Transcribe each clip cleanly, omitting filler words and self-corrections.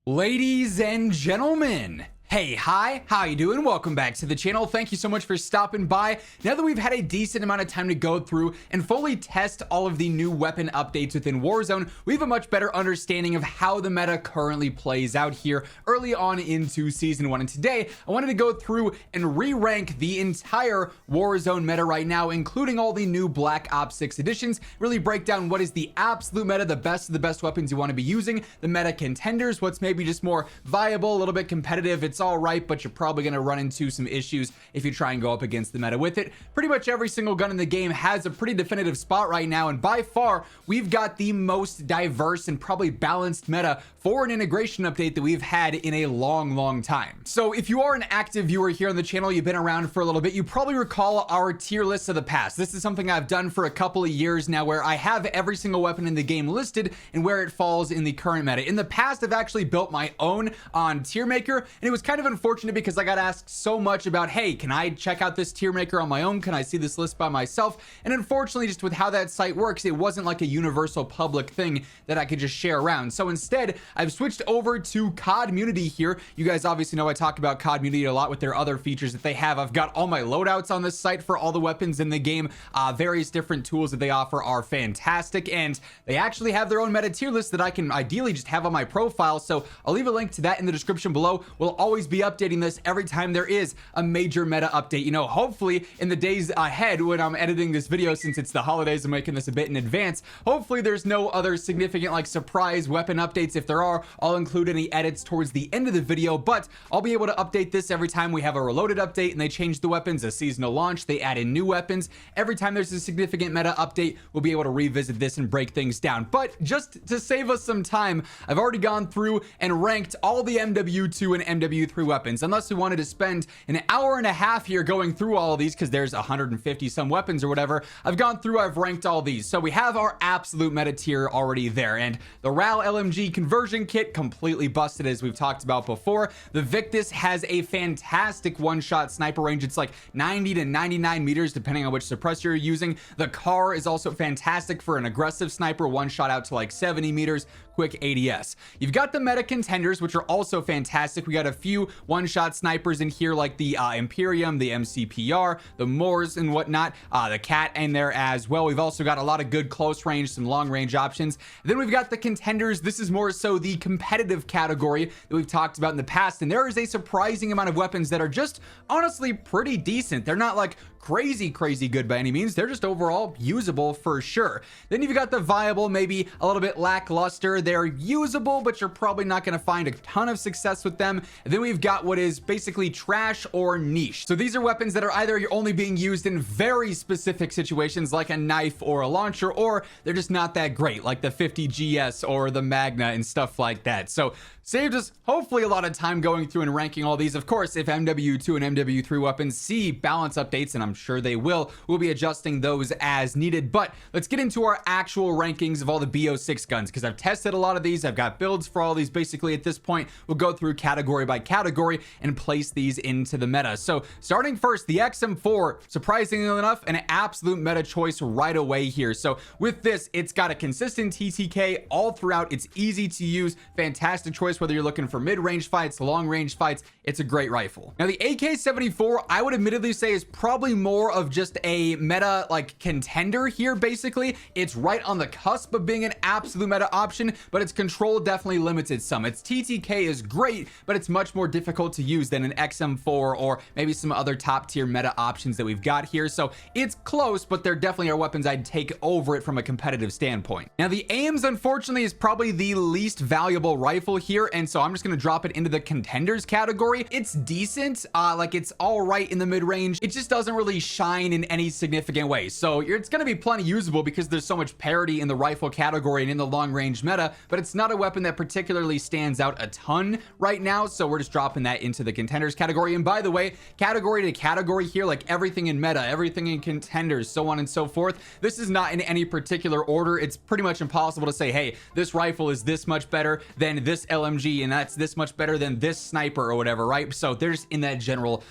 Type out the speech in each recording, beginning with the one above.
Ladies and gentlemen, hey, hi, how you doing? Welcome back to the channel. Thank you so much for stopping by. Now that we've had a decent amount of time to go through and fully test all of the new weapon updates within Warzone, we have a much better understanding of how the meta currently plays out here early on into Season 1. And today, I wanted to go through and re-rank the entire Warzone meta right now, including all the new Black Ops 6 additions, really break down what is the absolute meta, the best of the best weapons you want to be using, the meta contenders, what's maybe just more viable, a little bit competitive. It's all right, but you're probably going to run into some issues if you try and go up against the meta with it. Pretty much every single gun in the game has a pretty definitive spot right now, and by far we've got the most diverse and probably balanced meta for an integration update that we've had in a long time. So if you are an active viewer here on the channel, you've been around for a little bit, you probably recall our tier lists of the past. This is something I've done for a couple of years now, where I have every single weapon in the game listed and where it falls in the current meta. In the past, I've actually built my own on tier maker, and it was kind of unfortunate because I got asked so much about, hey, can I check out this tier maker on my own? Can I see this list by myself? And unfortunately, just with how that site works, it wasn't like a universal public thing that I could just share around. So instead, I've switched over to Community here. You guys obviously know I talk about Community a lot with their other features that they have. I've got all my loadouts on this site for all the weapons in the game. Various different tools that they offer are fantastic, and they actually have their own meta tier list that I can ideally just have on my profile. So I'll leave a link to that in the description below. We'll always be updating this every time there is a major meta update. You know, hopefully in the days ahead when I'm editing this video, since it's the holidays, I'm making this a bit in advance, hopefully there's no other significant like surprise weapon updates. If there are, I'll include any edits towards the end of the video, but I'll be able to update this every time we have a reloaded update and they change the weapons, a seasonal launch, they add in new weapons. Every time there's a significant meta update, we'll be able to revisit this and break things down. But just to save us some time, I've already gone through and ranked all the MW2 and MW3 weapons. Unless we wanted to spend an hour and a half here going through all of these, because there's 150 some weapons or whatever, I've ranked all these. So we have our absolute meta tier already there, and the RAL LMG conversion kit completely busted, as we've talked about before. The Victus has a fantastic one-shot sniper range. It's like 90 to 99 meters depending on which suppressor you're using. The car is also fantastic for an aggressive sniper, one shot out to like 70 meters, quick ADS. You've got the meta contenders, which are also fantastic. We got a few one-shot snipers in here, like the Imperium, the MCPR, the Moors and whatnot, the Cat in there as well. We've also got a lot of good close range, some long range options. Then we've got the contenders. This is more so the competitive category that we've talked about in the past, and there is a surprising amount of weapons that are just honestly pretty decent. They're not like crazy good by any means. They're just overall usable for sure. Then you've got the viable, maybe a little bit lackluster. They're usable, but you're probably not going to find a ton of success with them. And then we've got what is basically trash or niche. So these are weapons that are either you're only being used in very specific situations like a knife or a launcher, or they're just not that great, like the 50 GS or the Magna and stuff like that. So saved us hopefully a lot of time going through and ranking all these. Of course, if MW2 and MW3 weapons see balance updates, and I'm sure they will, we'll be adjusting those as needed. But let's get into our actual rankings of all the BO6 guns, because I've tested a lot of these. I've got builds for all these. Basically at this point, we'll go through category by category and place these into the meta. So starting first, the XM4, surprisingly enough, an absolute meta choice right away here. So with this, it's got a consistent TTK all throughout. It's easy to use, fantastic choice whether you're looking for mid-range fights, long-range fights. It's a great rifle. Now the AK-74, I would admittedly say, is probably more of just a meta like contender here. Basically, it's right on the cusp of being an absolute meta option, but its control definitely limits it some. Its TTK is great, but it's much more difficult to use than an XM4 or maybe some other top tier meta options that we've got here. So it's close, but there definitely are weapons I'd take over it from a competitive standpoint. Now the AIMS, unfortunately, is probably the least valuable rifle here, and so I'm just going to drop it into the contenders category. It's decent, like it's all right in the mid-range. It just doesn't really shine in any significant way. So it's going to be plenty usable because there's so much parity in the rifle category and in the long-range meta, but it's not a weapon that particularly stands out a ton right now. So we're just dropping that into the contenders category. And by the way, category to category here, like everything in meta, everything in contenders, so on and so forth, this is not in any particular order. It's pretty much impossible to say, hey, this rifle is this much better than this LMG, and that's this much better than this sniper or whatever, right? So there's in that general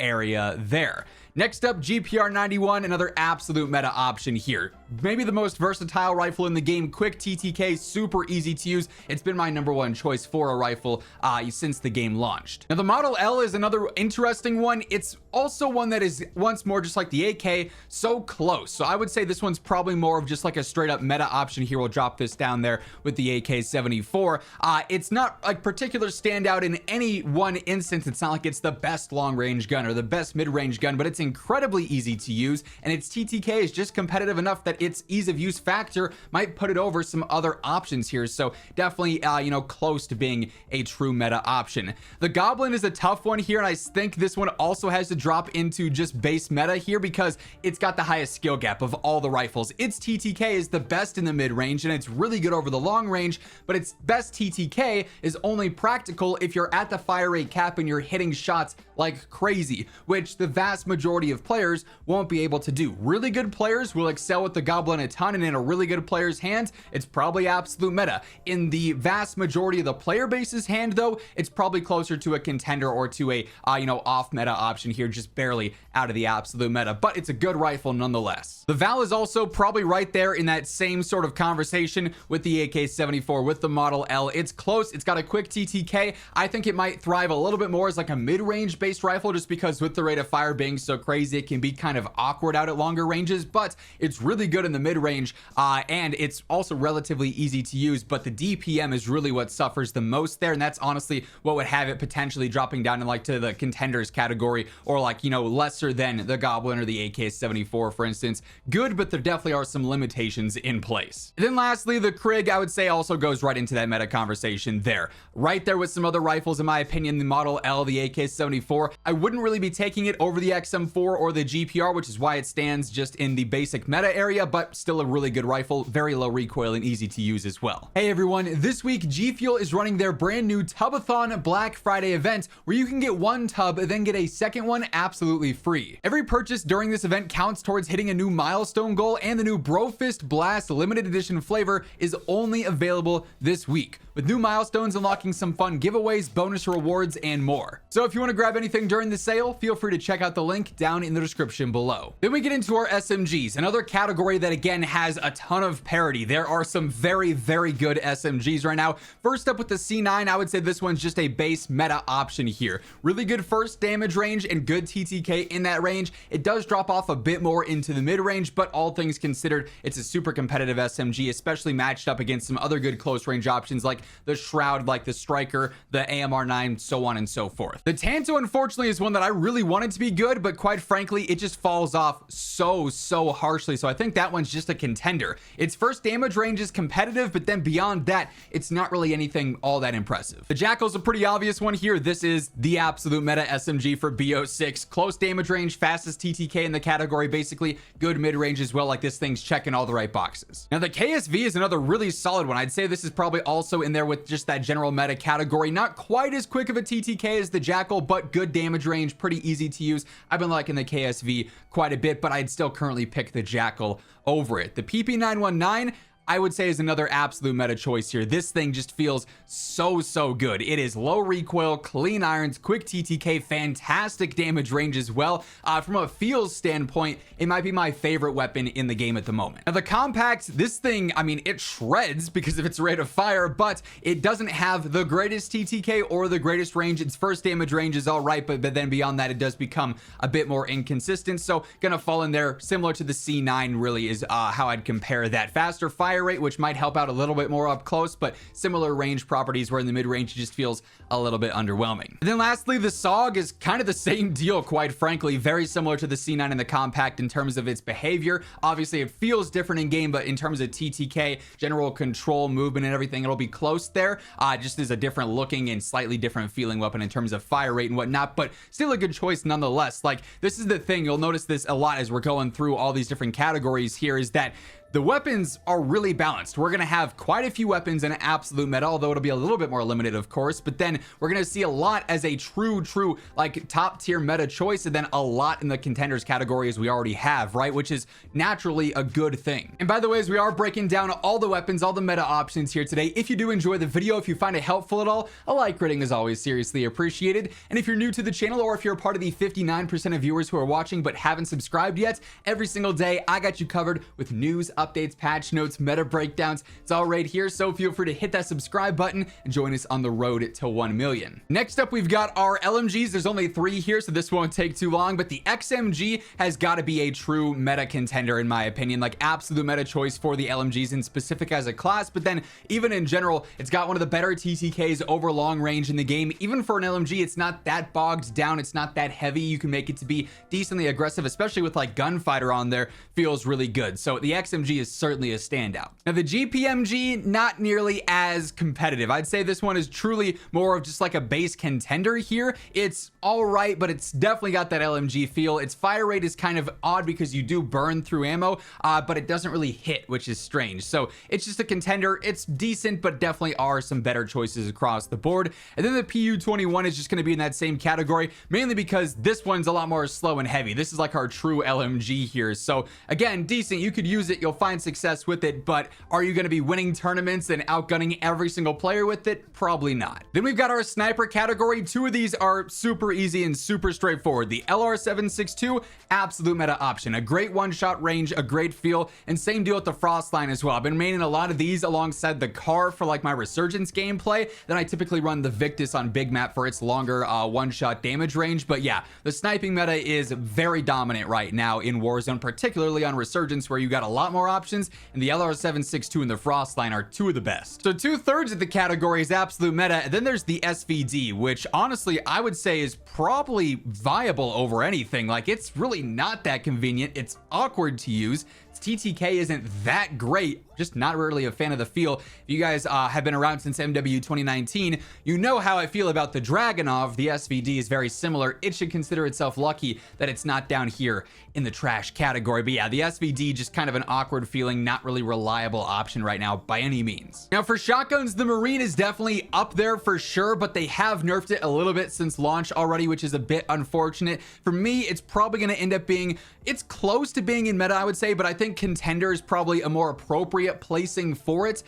area there. Next up, GPR 91, another absolute meta option here. maybe the most versatile rifle in the game. Quick TTK, super easy to use. It's been my #1 choice for a rifle since the game launched. Now the Model L is another interesting one. It's also one that is once more just like the AK, so close. So I would say this one's probably more of just like a straight up meta option here. We'll drop this down there with the AK-74. It's not like particular standout in any one instance. It's not like it's the best long range gun or the best mid range gun, but it's incredibly easy to use, and its TTK is just competitive enough that its ease of use factor might put it over some other options here. So definitely you know, close to being a true meta option. The Goblin is a tough one here, and I think this one also has to drop into just base meta here because it's got the highest skill gap of all the rifles. Its TTK is the best in the mid range, and it's really good over the long range, but its best TTK is only practical if you're at the fire rate cap and you're hitting shots like crazy, which the vast majority of players won't be able to do. Really good players will excel with the Goblin a ton, and in a really good player's hand, it's probably absolute meta. In the vast majority of the player base's hand, though, it's probably closer to a contender or to a you know, off meta option here, just barely out of the absolute meta, but it's a good rifle nonetheless. The Val is also probably right there in that same sort of conversation with the AK-74, with the Model L. It's close. It's got a quick TTK. I think it might thrive a little bit more as like a mid-range based rifle, just because with the rate of fire being so crazy, it can be kind of awkward out at longer ranges, but it's really good in the mid-range, and it's also relatively easy to use, but the DPM is really what suffers the most there, and that's honestly what would have it potentially dropping down in like to the contenders category, or like, you know, lesser than the Goblin or the AK-74, for instance. Good, but there definitely are some limitations in place. And then lastly, the Krig, I would say, also goes right into that meta conversation there. Right there with some other rifles, in my opinion. The Model L, the AK-74, I wouldn't really be taking it over the XM4 or the GPR, which is why it stands just in the basic meta area, but still a really good rifle, very low recoil and easy to use as well. Hey everyone, this week G Fuel is running their brand new Tubathon Black Friday event, where you can get one tub, then get a second one absolutely free. Every purchase during this event counts towards hitting a new milestone goal, and the new Brofist Blast limited edition flavor is only available this week, with new milestones unlocking some fun giveaways, bonus rewards, and more. So if you want to grab anything during the sale, feel free to check out the link down in the description below. Then we get into our SMGs, another category that again has a ton of parity. There are some very, very good SMGs right now. First up with the C9, I would say this one's just a base meta option here. Really good first damage range and good TTK in that range. It does drop off a bit more into the mid range, but all things considered, it's a super competitive SMG, especially matched up against some other good close range options like the Shroud, like the Striker, the AMR9, so on and so forth. The Tanto, unfortunately, is one that I really wanted to be good, but quite frankly, it just falls off so harshly. So I think that one's just a contender. Its first damage range is competitive, but then beyond that, it's not really anything all that impressive. The Jackal's a pretty obvious one here. This is the absolute meta SMG for BO6. Close damage range, fastest TTK in the category, basically good mid range as well. Like, this thing's checking all the right boxes. Now the KSV is another really solid one. I'd say this is probably also in there with just that general meta category. Not quite as quick of a TTK as the Jackal, but good damage range, pretty easy to use. I've been liking the KSV quite a bit, but I'd still currently pick the Jackal over it. The PP919, I would say, is another absolute meta choice here. This thing just feels so good. It is low recoil, clean irons, quick TTK, fantastic damage range as well. From a feels standpoint, it might be my favorite weapon in the game at the moment. Now the Compact, this thing, I mean, it shreds because of its rate of fire, but it doesn't have the greatest TTK or the greatest range. Its first damage range is all right, but then beyond that, it does become a bit more inconsistent. So gonna fall in there similar to the C9 really is how I'd compare that. Faster fire rate, which might help out a little bit more up close, but similar range properties, where in the mid range it just feels a little bit underwhelming. And then lastly, the SOG is kind of the same deal, quite frankly, very similar to the C9 and the Compact in terms of its behavior. Obviously it feels different in game, but in terms of TTK, general control, movement, and everything, it'll be close there. Just is a different looking and slightly different feeling weapon in terms of fire rate and whatnot, but still a good choice nonetheless. Like, this is the thing, you'll notice this a lot as we're going through all these different categories here, is that the weapons are really balanced. We're going to have quite a few weapons in absolute meta, although it'll be a little bit more limited, of course, but then we're going to see a lot as a true like top tier meta choice, and then a lot in the contenders category as we already have, right? Which is naturally a good thing. And by the way, as we are breaking down all the weapons, all the meta options here today, if you do enjoy the video, if you find it helpful at all, a like rating is always seriously appreciated. And if you're new to the channel, or if you're a part of the 59% of viewers who are watching but haven't subscribed yet, every single day I got you covered with news, updates, patch notes, meta breakdowns. It's all right here, so feel free to hit that subscribe button and join us on the road to 1 million. Next up, we've got our LMGs. There's only 3 here, so this won't take too long, but the XMG has got to be a true meta contender in my opinion, like absolute meta choice for the LMGs in specific as a class, but then even in general, it's got one of the better TTKs over long range in the game. Even for an LMG, it's not that bogged down, it's not that heavy. You can make it to be decently aggressive, especially with like gunfighter on there. Feels really good. So the XMG is certainly a standout. Now the GPMG, not nearly as competitive. I'd say this one is truly more of just like a base contender here. It's all right, but it's definitely got that LMG feel. Its fire rate is kind of odd because you do burn through ammo, but it doesn't really hit, which is strange. So it's just a contender. It's decent, but definitely are some better choices across the board. And then the PU-21 is just going to be in that same category, mainly because this one's a lot more slow and heavy. This is like our true LMG here. So again, decent. You could use it. You'll find success with it, but are you going to be winning tournaments and outgunning every single player with it? Probably not. Then we've got our sniper category. 2 of these are super easy and super straightforward. The LR762, absolute meta option. A great one-shot range, a great feel, and same deal with the Frostline as well. I've been maining a lot of these alongside the car for like my Resurgence gameplay. Then I typically run the Victus on big map for its longer one-shot damage range. But yeah, the sniping meta is very dominant right now in Warzone, particularly on Resurgence where you got a lot more options, and the LR762 and the Frostline are 2 of the best. So 2/3 of the category is absolute meta, and then there's the SVD, which honestly I would say is probably viable over anything. Like, it's really not that convenient. It's awkward to use. Its TTK isn't that great. Just not really a fan of the feel. If you guys have been around since MW 2019, you know how I feel about the Dragunov. The SVD is very similar. It should consider itself lucky that it's not down here in the trash category. But yeah, the SVD just kind of an awkward feeling, not really reliable option right now by any means. Now for shotguns, the Marine is definitely up there for sure, but they have nerfed it a little bit since launch already, which is a bit unfortunate. For me, it's probably going to end up being, it's close to being in meta, I would say, but I think contender is probably a more appropriate placing for it,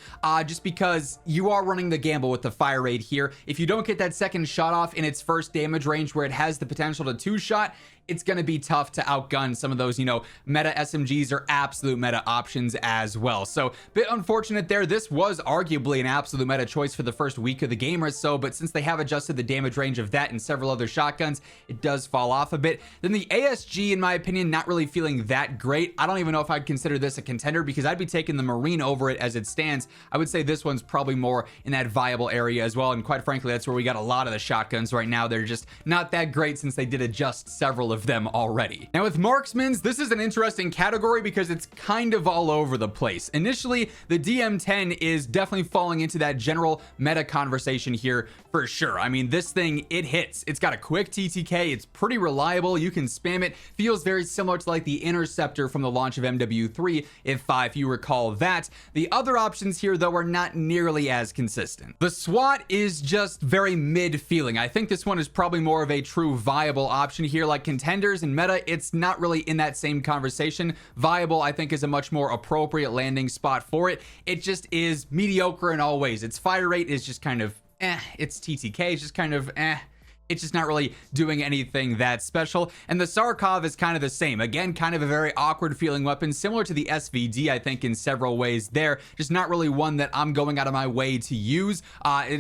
just because you are running the gamble with the fire rate here. If you don't get that second shot off in its first damage range where it has the potential to 2-shot, it's going to be tough to outgun some of those, you know, meta SMGs or absolute meta options as well. So bit unfortunate there. This was arguably an absolute meta choice for the first week of the game or so, but since they have adjusted the damage range of that and several other shotguns, it does fall off a bit. Then the ASG, in my opinion, not really feeling that great. I don't even know if I'd consider this a contender because I'd be taking the Marine over it as it stands. I would say this one's probably more in that viable area as well, and quite frankly, that's where we got a lot of the shotguns right now. They're just not that great since they did adjust several of them already. Now with Marksmans, this is an interesting category because it's kind of all over the place. Initially, the DM10 is definitely falling into that general meta conversation here for sure. I mean, this thing, it hits. It's got a quick TTK. It's pretty reliable. You can spam it. Feels very similar to like the Interceptor from the launch of MW3, if you recall that. The other options here, though, are not nearly as consistent. The SWAT is just very mid feeling. I think this one is probably more of a true viable option here. Like contenders and meta, it's not really in that same conversation. Viable, I think, is a much more appropriate landing spot for it. It just is mediocre in all ways. Its fire rate is just kind of its TTK is just kind of it's just not really doing anything that special. And the Sarkov is kind of the same. Again, kind of a very awkward feeling weapon, similar to the SVD, I think, in several ways there. Just not really one that I'm going out of my way to use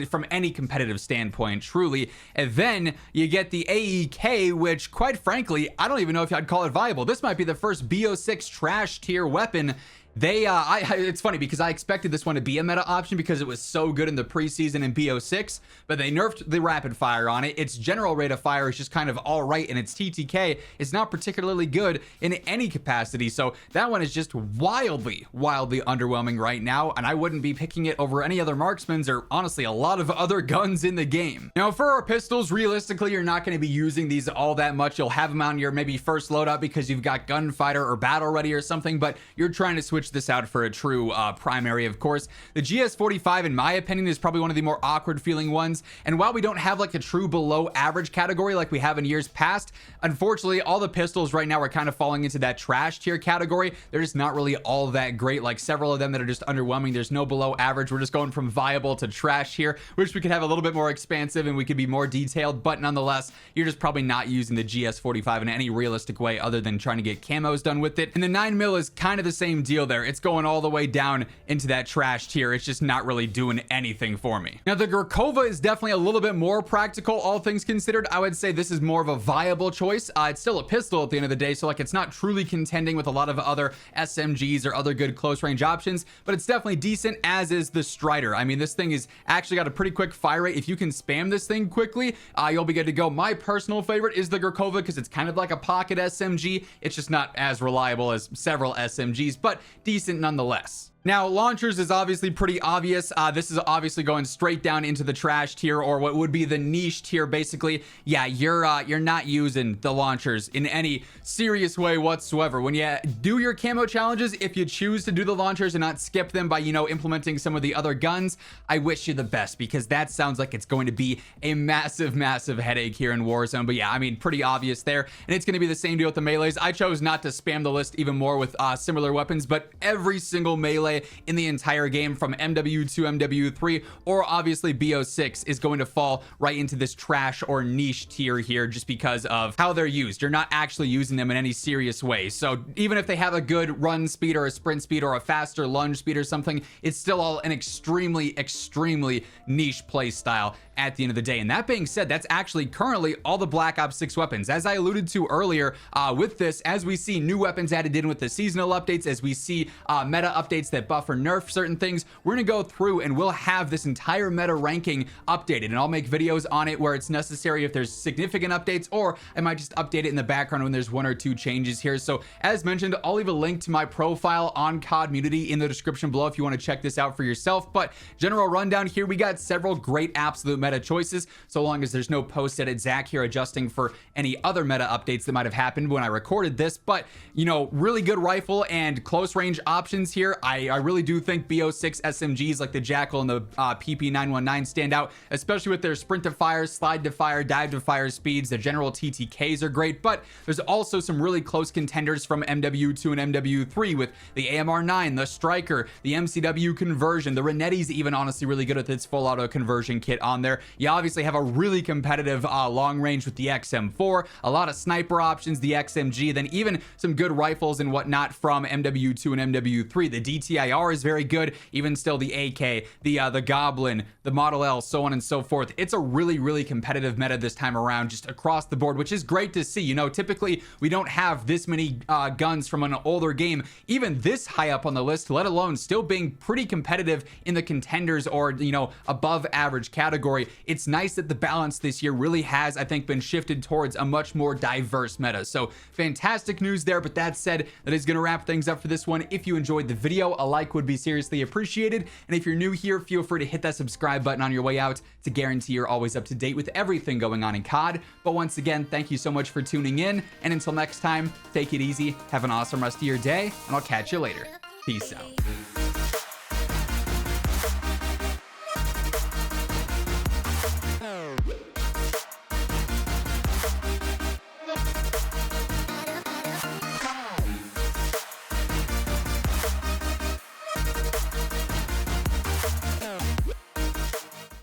from any competitive standpoint, truly. And then you get the AEK, which, quite frankly, I don't even know if I'd call it viable. This might be the first BO6 trash tier weapon. It's funny because I expected this one to be a meta option because it was so good in the preseason in BO6, but they nerfed the rapid fire on it. Its general rate of fire is just kind of all right, and its TTK is not particularly good in any capacity. So that one is just wildly underwhelming right now, and I wouldn't be picking it over any other Marksmans or honestly a lot of other guns in the game. Now for our pistols, realistically, you're not going to be using these all that much. You'll have them on your maybe first loadout because you've got gunfighter or battle ready or something, but you're trying to switch this out for a true primary, of course. The GS45, in my opinion, is probably one of the more awkward feeling ones, and while we don't have like a true below average category like we have in years past, unfortunately all the pistols right now are kind of falling into that trash tier category. They're just not really all that great, like several of them that are just underwhelming. There's no below average. We're just going from viable to trash here. Wish we could have a little bit more expansive and we could be more detailed, but nonetheless, you're just probably not using the GS45 in any realistic way other than trying to get camos done with it. And the 9mm is kind of the same deal. there. It's going all the way down into that trash tier. It's just not really doing anything for me. Now, the Gurkova is definitely a little bit more practical, all things considered. I would say this is more of a viable choice. It's still a pistol at the end of the day, so like it's not truly contending with a lot of other SMGs or other good close range options, but it's definitely decent, as is the Strider. I mean, this thing is actually got a pretty quick fire rate. If you can spam this thing quickly, you'll be good to go. My personal favorite is the Gurkova because it's kind of like a pocket SMG. It's just not as reliable as several SMGs, but decent nonetheless. Now, launchers is obviously pretty obvious. This is obviously going straight down into the trash tier, or what would be the niche tier, basically. Yeah, you're not using the launchers in any serious way whatsoever. When you do your camo challenges, if you choose to do the launchers and not skip them by, you know, implementing some of the other guns, I wish you the best, because that sounds like it's going to be a massive, massive headache here in Warzone. But yeah, I mean, pretty obvious there. And it's going to be the same deal with the melees. I chose not to spam the list even more with similar weapons, but every single melee in the entire game, from MW2, MW3, or obviously BO6, is going to fall right into this trash or niche tier here, just because of how they're used. You're not actually using them in any serious way. So even if they have a good run speed or a sprint speed or a faster lunge speed or something, it's still all an extremely, extremely niche play style at the end of the day. And that being said, that's actually currently all the Black Ops 6 weapons. As I alluded to earlier, with this, as we see new weapons added in with the seasonal updates, as we see meta updates that buff or nerf certain things, we're gonna go through and we'll have this entire meta ranking updated, and I'll make videos on it where it's necessary if there's significant updates, or I might just update it in the background when there's one or two changes here. So as mentioned, I'll leave a link to my profile on Community in the description below if you want to check this out for yourself. But general rundown here, we got several great absolute meta choices, so long as there's no post-edit Zach here adjusting for any other meta updates that might have happened when I recorded this. But, you know, really good rifle and close range options here. I really do think BO6 SMGs like the Jackal and the PP919 stand out, especially with their sprint to fire, slide to fire, dive to fire speeds. The general TTKs are great, but there's also some really close contenders from MW2 and MW3 with the AMR9, the Striker, the MCW conversion, the Renetti's even honestly really good with its full auto conversion kit on there. You obviously have a really competitive long range with the XM4, a lot of sniper options, the XMG, then even some good rifles and whatnot from MW2 and MW3. The DTIR is very good, even still the AK, the Goblin, the Model L, so on and so forth. It's a really, really competitive meta this time around, just across the board, which is great to see. You know, typically we don't have this many guns from an older game, even this high up on the list, let alone still being pretty competitive in the contenders or, you know, above average category. It's nice that the balance this year really has, I think, been shifted towards a much more diverse meta. So fantastic news there. But that said, that is going to wrap things up for this one. If you enjoyed the video, a like would be seriously appreciated. And if you're new here, feel free to hit that subscribe button on your way out to guarantee you're always up to date with everything going on in COD. But once again, thank you so much for tuning in. And until next time, take it easy, have an awesome rest of your day, and I'll catch you later. Peace out.